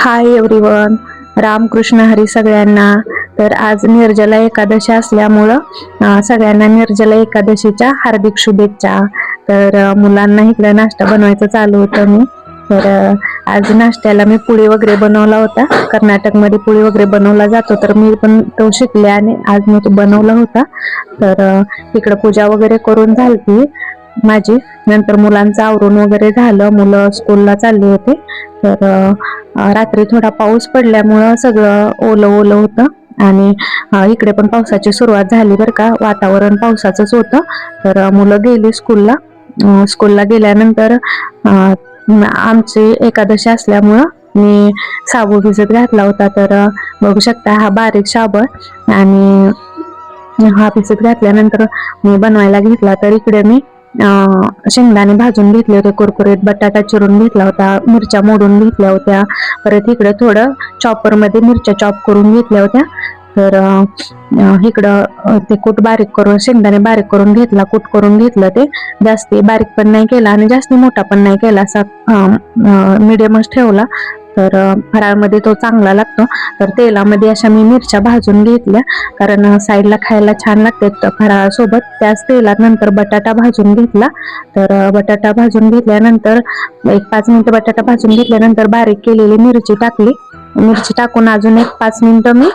Hi everyone, Ramakrishna Hari सगळ्यांना. तर आज निर्जला एकादशी असल्यामुळं सगळ्यांना निर्जला एकादशीच्या हार्दिक शुभेच्छा. तर मुलांना इकडे नाश्ता बनवायचं चालू होतं मी. तर आज नाश्त्याला मी पुडी वगैरे बनवला होता. कर्नाटकमध्ये पुडी वगैरे बनवला जातो, तर मी पण तो शिकले आणि आज मी तो बनवला होता. तर इकडं पूजा वगैरे करून झाली माझी. नंतर मुलांचं आवरून वगैरे झालं, मुलं स्कूलला चालली होते. तर रात्री थोडा पाऊस पडल्यामुळं सगळं ओलं ओलं होतं आणि इकडे पण पावसाची सुरुवात झाली बरं का. वातावरण पावसाचंच होतं. तर मुलं गेली स्कूलला. स्कूलला गेल्यानंतर आमची एकादशी असल्यामुळं मी साबू भिजत घातला होता. तर बघू शकता हा बारीक शाबू आणि हा भिजत घातल्यानंतर मी बनवायला घेतला. तर इकडे मी शेंगदाणे भाजून घेतले होते कुरकुरीत, बटाटा चिरून घेतला होता, मिरच्या मोडून घेतल्या होत्या. परत इकडे थोडं चॉपर मध्ये मिरच्या चॉप करून घेतल्या होत्या. तर इकडं ते कूट बारीक करून, शेंगदाणे बारीक करून घेतला, कूट करून घेतलं. ते जास्ती बारीक पण नाही केला आणि जास्ती मोठा पण नाही केला, असा मिडियमच ठेवला. तर फराळमध्ये तो चांगला लागतो. तर तेलामध्ये अशा मी मिरच्या भाजून घेतल्या, कारण साईडला खायला छान लागते फराळासोबत. त्याच तेलात नंतर बटाटा भाजून घेतला. तर बटाटा भाजून घेतल्यानंतर 1-5 मिनिटं बटाटा भाजून घेतल्यानंतर बारीक केलेली मिरची टाकली. मिरची टाकून अजून 1-5 मिनिटं मी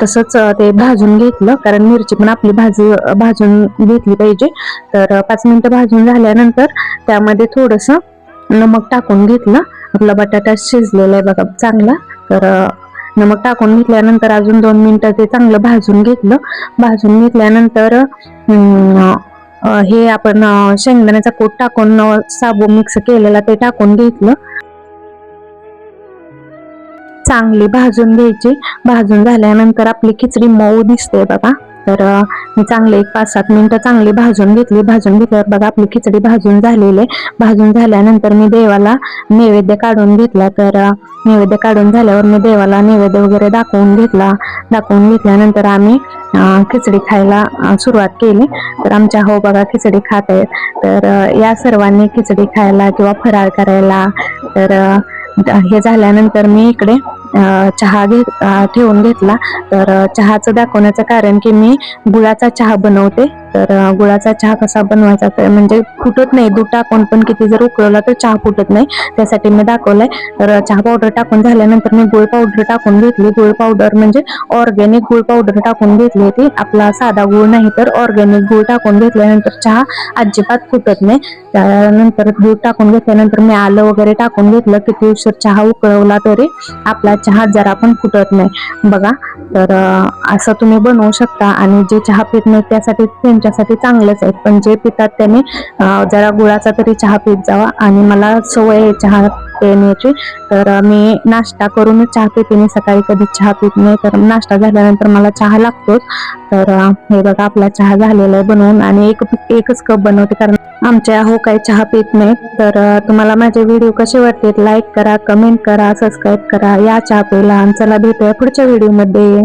तसंच ते भाजून घेतलं, कारण मिरची पण आपली भाजून घेतली पाहिजे. तर 5 मिनिटं भाजून झाल्यानंतर त्यामध्ये थोडंसं नमक टाकून घेतलं. आपला बटाटा शिजलेला आहे बघा चांगला. तर नमक टाकून घेतल्यानंतर अजून 2 मिनिटं ते चांगलं भाजून घेतलं. भाजून घेतल्यानंतर हे आपण शेंगदाण्याचा कूट टाकून साबू मिक्स केलेला ते टाकून घेतलं. चांगली भाजून घ्यायची. भाजून झाल्यानंतर आपली खिचडी मऊ दिसते बघा. तर मी चांगले 1-5-7 मिनिटं चांगली भाजून घेतली. भाजून घेतल्यावर बघा आपली खिचडी भाजून झालेली आहे. भाजून झाल्यानंतर मी देवाला नैवेद्य काढून घेतला. तर नैवेद्य काढून झाल्यावर मी देवाला नैवेद्य वगैरे दाखवून घेतला. दाखवून घेतल्यानंतर आम्ही खिचडी खायला सुरुवात केली. तर आमच्या हो बघा खिचडी खात आहेत. तर या सर्वांनी खिचडी खायला किंवा फराळ करायला. तर हे झाल्यानंतर मी इकडे चहा ठेवून घेतला. तर चहाचं दाखवण्याचं कारण की मी गुळाचा चहा बनवते. तर गुळाचा चहा कसा बनवायचा, तर म्हणजे फुटत नाही, दूध टाकून पण किती जर उकळवला तर चहा फुटत नाही, त्यासाठी मी दाखवलंय. तर चहा पावडर टाकून झाल्यानंतर मी गुळ पावडर टाकून घेतली. गुळ पावडर म्हणजे ऑर्गॅनिक गुळ पावडर टाकून घेतली होती. आपला साधा गुळ नाही तर ऑर्गॅनिक गुळ टाकून घेतल्यानंतर चहा अजिबात फुटत नाही. त्यानंतर दूध टाकून घेतल्यानंतर मी आलं वगैरे टाकून घेतलं. किती उशीर चहा उकळवला तरी आपला चहा जरा पण फुटत नाही बघा. तर असं तुम्ही बनवू शकता. आणि जे चहा पित नाही त्यांच्यासाठी चांगलंच आहे, पण जे पितात त्यांनी जरा गुळाचा तरी चहा पीत जावा. आणि मला सवय आहे चहा पिण्याची. तर मी नाश्ता करून चहा पिते, मी सकाळी कधी चहा पित नाही. तर नाश्ता झाल्यानंतर मला चहा लागतोच. तर हे बघा आपला चहा झालेला आहे बनवून, आणि एकच कप बनवते, कारण आमच्या हो काही चहा पित नाही. तर तुम्हाला माझे व्हिडिओ कसे वाटतात, लाईक करा, कमेंट करा, सबस्क्राईब करा. या चहा प्यायला. चला भेटूया पुढच्या व्हिडिओ मध्ये.